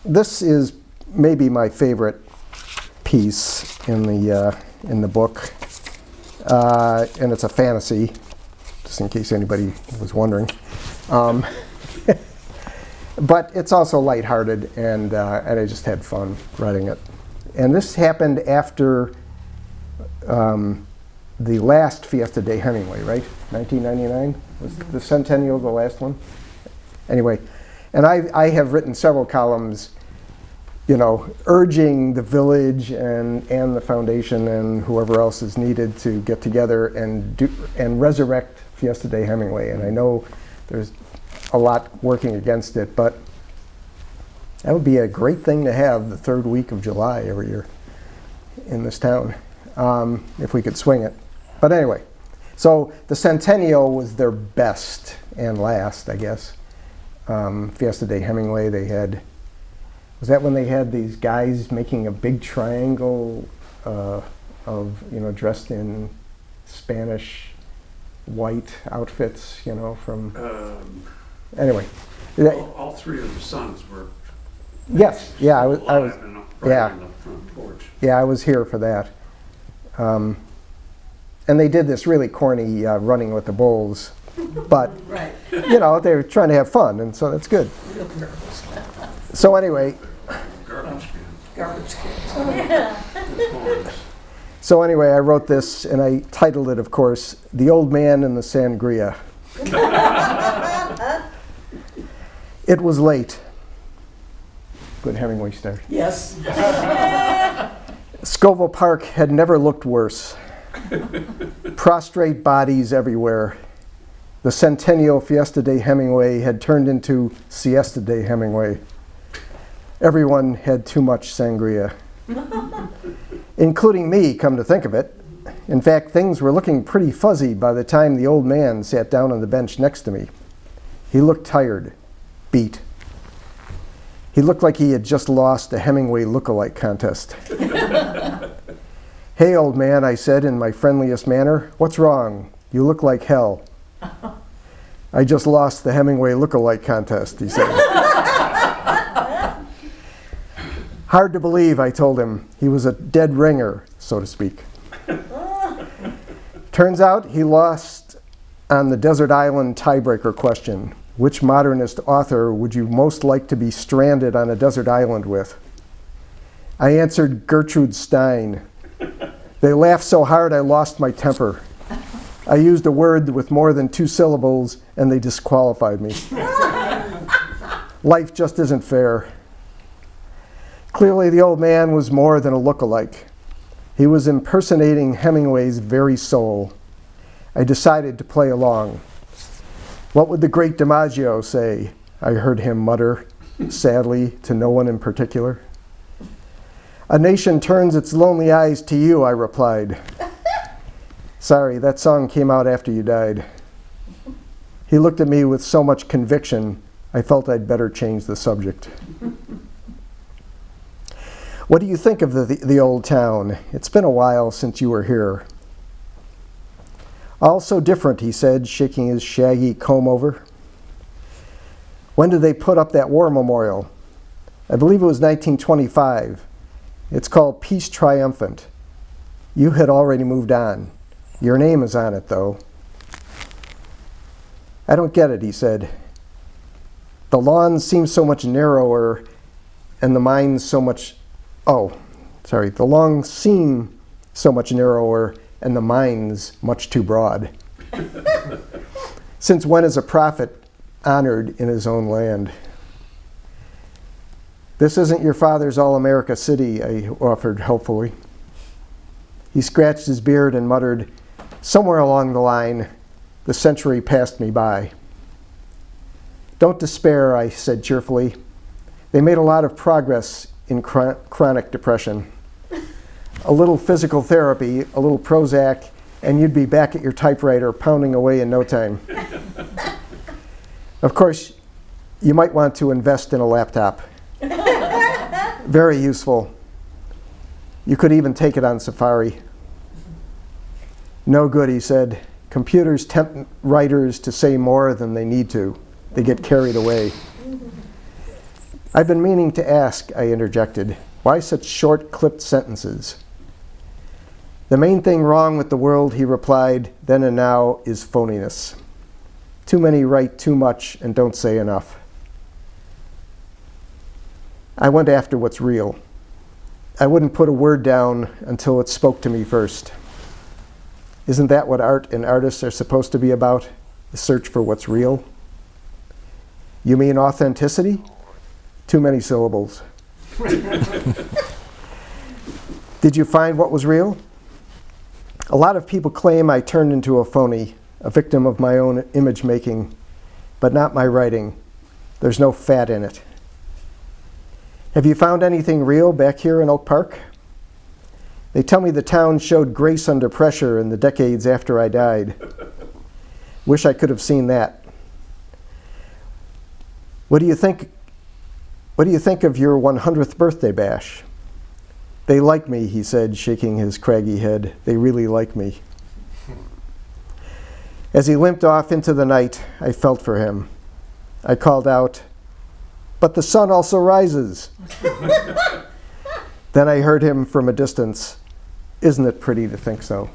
this is maybe my favorite piece in the book, and it's a fantasy, just in case anybody was wondering. But it's also lighthearted, and I just had fun writing it. And this happened after the last Fiesta de Hemingway, right? 1999 was the centennial, the last one. Anyway, and I have written several columns, urging the village and the foundation and whoever else is needed to get together and resurrect Fiesta de Hemingway. And I know there's a lot working against it, but that would be a great thing to have the third week of July every year in this town, if we could swing it. But anyway, so the centennial was their best and last, I guess. Fiesta de Hemingway, was that when they had these guys making a big triangle of, dressed in Spanish white outfits, from... anyway. All three of the sons were... Yes, yeah, I was yeah. On the front porch. Yeah, I was here for that. And they did this really corny running with the bulls, but Right. they were trying to have fun, and so that's good. Real nervous. So anyway, Garbage can. Garbage cans. so anyway, I wrote this, and I titled it, of course, "The Old Man and the Sangria." It was late. Good Hemingway start. Yes. Scoville Park had never looked worse. Prostrate bodies everywhere. The centennial Fiesta de Hemingway had turned into Siesta de Hemingway. Everyone had too much sangria. Including me, come to think of it. In fact, things were looking pretty fuzzy by the time the old man sat down on the bench next to me. He looked tired, beat. He looked like he had just lost a Hemingway look-alike contest. "Hey, old man," I said in my friendliest manner. "What's wrong? You look like hell." "I just lost the Hemingway look-alike contest," he said. Hard to believe, I told him. He was a dead ringer, so to speak. Turns out he lost on the desert island tiebreaker question. Which modernist author would you most like to be stranded on a desert island with? I answered Gertrude Stein. They laughed so hard I lost my temper. I used a word with more than 2 syllables and they disqualified me. Life just isn't fair. Clearly the old man was more than a look-alike. He was impersonating Hemingway's very soul. I decided to play along. What would the great DiMaggio say? I heard him mutter, sadly, to no one in particular. A nation turns its lonely eyes to you, I replied. Sorry, that song came out after you died. He looked at me with so much conviction, I felt I'd better change the subject. What do you think of the old town? It's been a while since you were here. All so different, he said, shaking his shaggy comb over. When did they put up that war memorial? I believe it was 1925. It's called Peace Triumphant. You had already moved on. Your name is on it, though. I don't get it, he said. The lawns seem so much narrower and the mines so much... the lawns seem so much narrower and the mines much too broad. Since when is a prophet honored in his own land? This isn't your father's all-America city, I offered helpfully. He scratched his beard and muttered, somewhere along the line, the century passed me by. Don't despair, I said cheerfully. They made a lot of progress in chronic depression. A little physical therapy, a little Prozac, and you'd be back at your typewriter pounding away in no time. Of course, you might want to invest in a laptop. Very useful. You could even take it on Safari. No good, he said. Computers tempt writers to say more than they need to. They get carried away. I've been meaning to ask, I interjected, why such short, clipped sentences? The main thing wrong with the world, he replied, then and now, is phoniness. Too many write too much and don't say enough. I went after what's real. I wouldn't put a word down until it spoke to me first. Isn't that what art and artists are supposed to be about? The search for what's real? You mean authenticity? Too many syllables. Did you find what was real? A lot of people claim I turned into a phony, a victim of my own image making, but not my writing. There's no fat in it. Have you found anything real back here in Oak Park? They tell me the town showed grace under pressure in the decades after I died. Wish I could have seen that. What do you think of your 100th birthday bash? They like me, he said, shaking his craggy head. They really like me. As he limped off into the night, I felt for him. I called out, "But the sun also rises." Then I heard him from a distance. Isn't it pretty to think so?